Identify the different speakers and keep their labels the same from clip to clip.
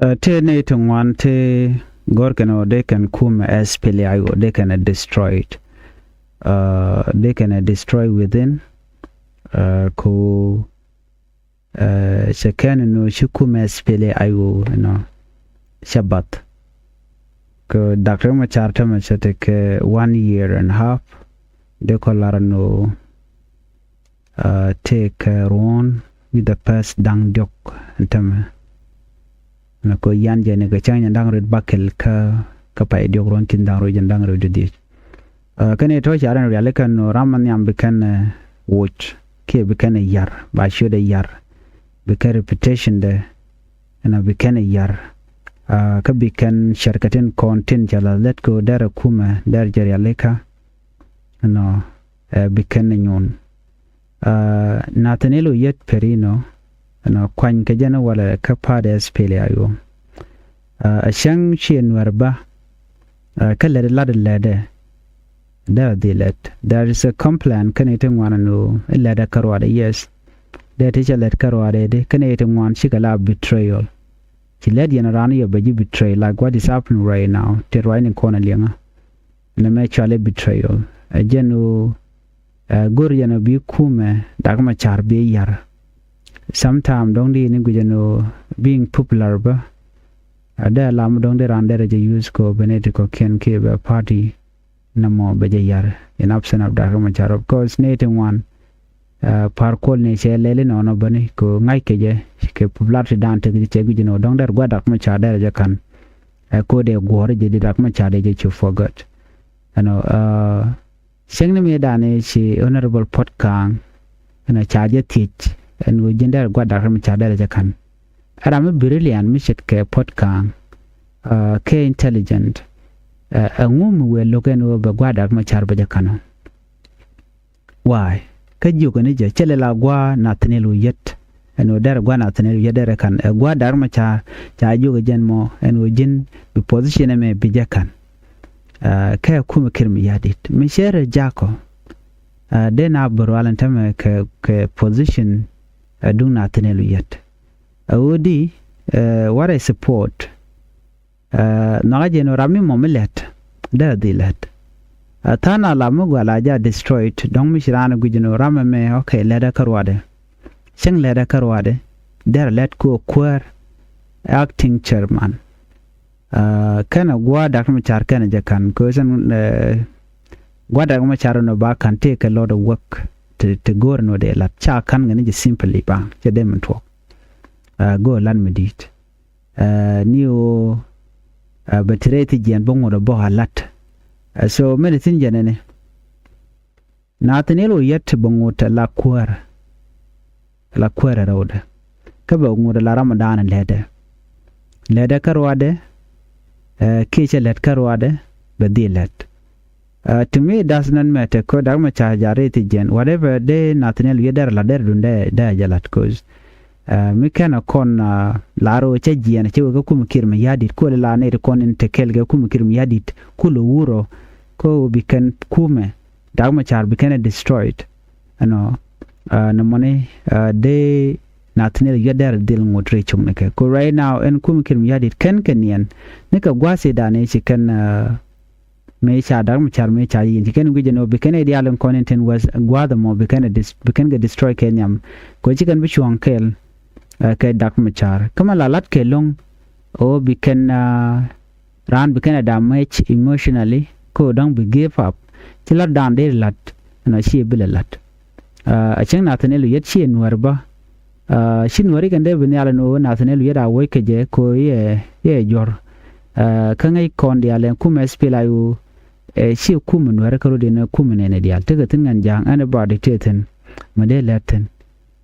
Speaker 1: Te ne tungwan te gorkano they can come as peleayo they can destroy it. They can destroy within ko shakana no shukume as peleayo no shabat. Ko Dr. Macharta machatek 1 year and a half. They call no take one with the past dang jok and na ko yan jene ga chanya dang red bakel ka pa idio ron kin dang ro jandang ro di kane to charan reale kan no raman yam bekan watch ke bekan yar ba shoda yar bekan reputation de ana bekan yar ka bekan sharkatin content jala let go dara kuma dar jari aleka no bekan nyon natanelo yet perino na kwan ka jana wala ka pada spele ayo a shang chien warba kala lada lada da de let there is a complaint connecting one no lada karwada yes that is a let karwada de connecting one shikala betrayal ki led yana rani ya baji betray like what is happening right now te right in corner linga na me chale betrayal a jeno gor yana bi kume dagma char be yar sometimes don't they know being popular ba ada lam don't they run there use ko benetico ken ke party namo bejayar in absence of Dr. Machar of course nating one par call ne che lele no no bani ko ngai ke je ke popularity dan te che gujino don't there gwa Dr. Machar there je kan ko de gore je Dr. Machar je chu forgot ano sengne me dane chi honorable potkang na charge teach and we gender gwa Dr. Machar je kan Aram brilliant mission ke potkang ke intelligent ngum we loken over gwa Dr. Machar ba jakano why ka jugo ne je chele la gwa Nathaniel yet and we der gwa Nathaniel yet der kan gwa Dr. Machar ja jugo jen mo and we jin be position me bi jakan ka kuma kirmi yadit mi shere jako den abro alantame ke position dung Nathaniel yet Odi what I support nagaje no rami momelet da dilet tana la mugwala ja destroyed don mishirana gujino rama me okay leda karwade sing leda karwade there let go queer acting chairman kana gwa Dr. Machar kana jakan ko san gwa Dr. Machar no ba can take a lot of work to go no de la cha kan ngani simply ba je dem talk go lan medit niu batreti jen bongo do bo halat so medicine jenene Nathaniel yet bongo ta la kwar road ka bongo la Ramadan lede karwade kiche let karwade bedilet to me it does not matter ko Dr. Machar jareti jen whatever day Nathaniel yeder la der dunde da jalat cause mi kana kon laro che jiana che ko kum kirma yadit ko la ne kon en tekel ga kum kirma yadit kulo wuro ko bikan kume Dr. Machar bikan destroyed ano na money de Nathaniel yadar dil ngotre chung ne ko right now en kum kirma yadit ken yan ne ka gwase da ne chi kan me cha Dr. Machar me cha yin ken gujeno bikan ideal content was gwada mo bikan ga destroy kenyam ko chi kan bi chuang kel ke Dr. Machar kama lalat ke long o bikan ran bikan damage emotionally ko dang be give up tila dan de lat na shi bilalat a chang Nathaniel yet shi nwarba shin wari kan de binyala no Nathaniel yeda wo ke je ko ye jor kan ai kon dia len kuma spela yu shi kuma nwar karo de na kuma ne dia taga tingan jang ana ba de teten made laten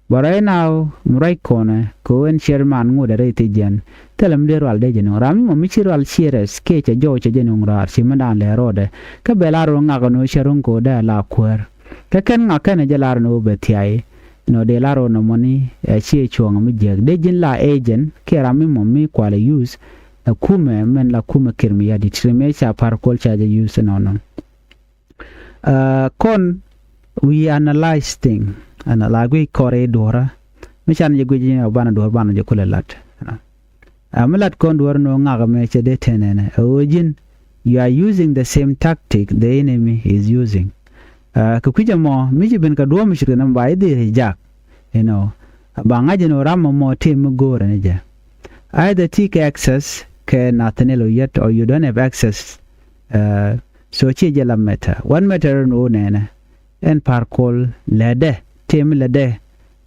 Speaker 1: but right now murai kone ko en chairman ngode rete jen telam de ral de jen rami mo michiral cheres ke che jo che jen ngrar si mandan le rode ka belaro ngago no sharun ko da la kwer ka ken ngaka ne jalar no betiai no de laro no money chi chuang mi jeg de jen la agent ke rami mo mi kwale use kume men la kume kirmi ya di trime cha par kol cha je use no kon we analyze thing ana lagui kore dora mishan je gujina bana dor bana je kulelat Amalat kon duar no ngaga me chede tenene. Ojin, you are using the same tactic the enemy is using. Kukuja mo, miji ben ka duwa mishirka namba idi hijak. You know, bangaji no rama mo team go ranija. Either take access ke Nathaniel yet or you don't have access. So chi jala meta. One meter no nene. En parkol lede. Team lede.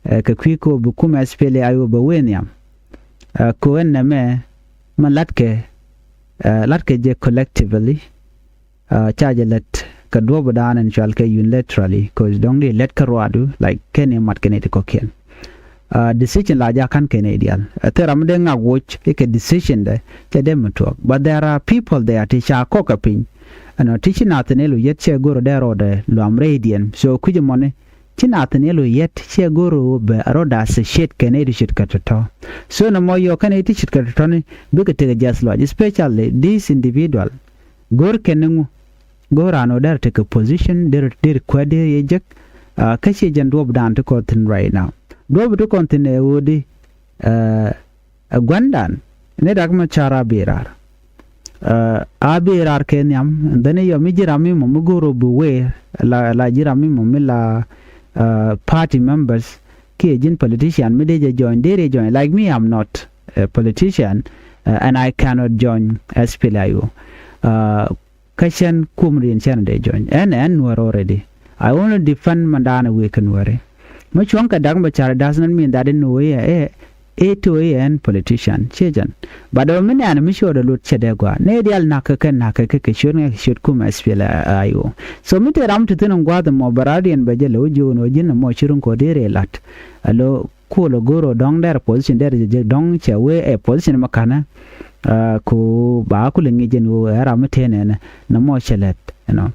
Speaker 1: Kukwiko bukuma spele ayo baweniam. Koen na me man latke je collectively charge let ka do bodan and shall ke unilaterally cause dongli let karwadu like kene mat kene ko ken decision la ja kan Canadian teram de nga watch ke decision de te dem talk but there are people there teacher kokapin and teaching Nathaniel yet che goro de rode lo amradian so kuje money Nathaniel yet she guru be roda se shit Canadian shit katato. So no more your Canadian shit katatoni look at the just lodge, especially this individual. Gor kenungu Gorano there take a position there quadi eject kashi jan drop down to content right now. Drop to content woody a Gwandan nedagma chara berar. Abirar kenyam and then your mijirami muguru buwe la jirami mumilla party members Cajun politician medeja join they join like me I'm not a politician and I cannot join SPLIO Kashan Kumri and they join and were already I only defend Mandana we can worry much wanka dagmachar doesn't mean that in way a to an politician Chajan but the many animation the loot chedegwa Nedial Naka should come SPLIO so meet ram to thin gwa the mobaradi and bajelo no jin mo chirun ko dere lat allo ko goro dong der position there is dong che we a position makana ko ba ku lengi jen wo era metene na mo chelet you know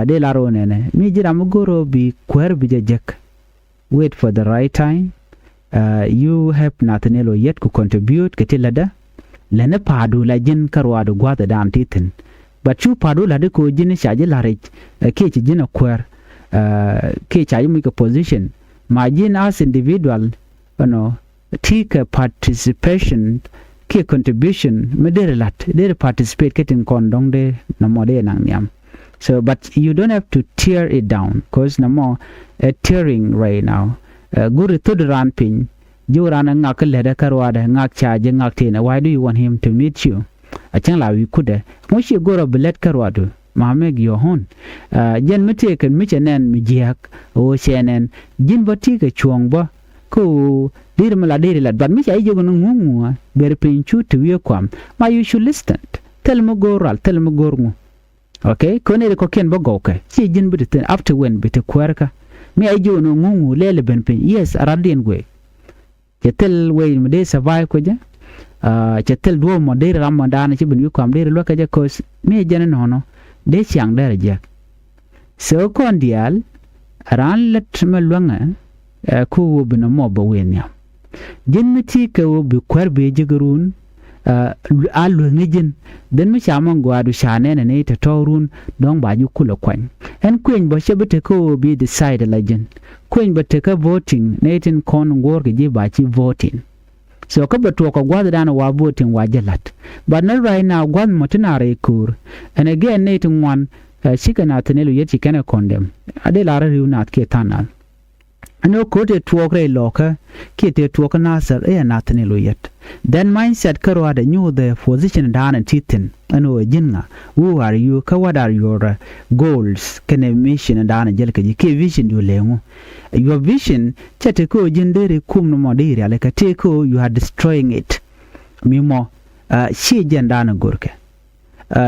Speaker 1: de la ro nene mi jira mo goro bi kwer bi jek wait for the right time you have Nathaniel yet to contribute ketilada lene padu la jin karwa do gwa da antitin but you padu la de ko jin shaje la rich ke ci jin kwer ke chayi mu position ma jin as individual you know take a participation ke contribution me de participate ketin kondong de na mode nang nyam so but you don't have to tear it down cause no more tearing right now guru to the ramping Joran and Ngak leda karwada ngak charge ngak tina why do you want him to meet you a changla we could once you go to belet karwadu mameg your hon jen mete kan michenen mijiak o chenen jin botika chuongba ko dir mala dir lat but mich ay jogo ngungu ber pinchu to we kwam ma you should listen tell mo goral tell mo gorngu okay kone ko ken bogo ke chi jin bit after when bit kwerka mi ay jogo ngungu lele ben pin yes aradien we chetel we me de survive ko ja chetel do mo de ramadan ci bin yu kwam de lo ka ja ko mi jenen hono de chiang de ja so kondial ran let me longa ko bin mo ba wenya jennati ko bi kwarbe jigarun alu ngijin den mi chama gwadu shane ne ta torun don ba ju kula kwan en kwen bo shebete ko bi decide legend kwen ba te ka voting ne tin kon ngor ke ji ba ci voting so ka ba to ko gwadu dana wa voting wa jalat but not right now gwad mutuna re kur and again ne tin wan shika na tanelu yeti kana condemn ade lara riu na ke tanal ano ko te tuokre loka ke te tuoka nasar na tanelu yet then mindset karwa da new the position down and titin ano jinga who are you ka what are your goals kana mission down and jelka ke vision you lengo your vision chete ko jindere kum no modiri ale ka te ko you are destroying it mimo shi jenda na gorke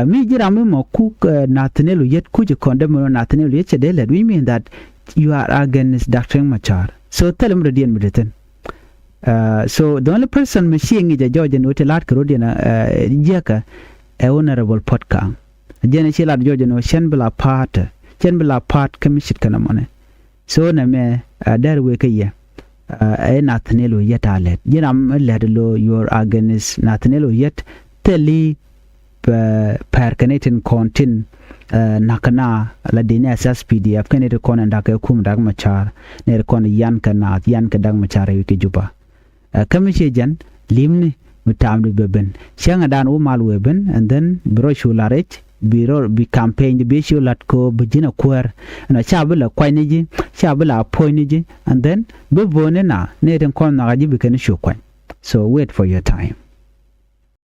Speaker 1: mi jira mimo ku Nathaniel yet ku je condemn Nathaniel yet chede we mean that you are against Dr. Machar so tell him the dien mideten so the only person machine is George and Utelat Carodiana Jaka a honorable podcast. Jenny George no Shenbilla part commission canamone. So na me there week a year Nathaniel yet I let Jenam let low your against Nathaniel yet telly per Canadian contin nakana la dine SPDF Canada con and Daka kum dagmachar near con yan kanat yan kadagmachar yuki juba. Kamishijan limni time to beben shanga dan o mal weben and then bro shularech biro bi campaign bi shulat ko bujina kwer na chabula kwainiji chabula poiniji and then be bonena ne den kon na gaji bi kan shukwan so wait for your time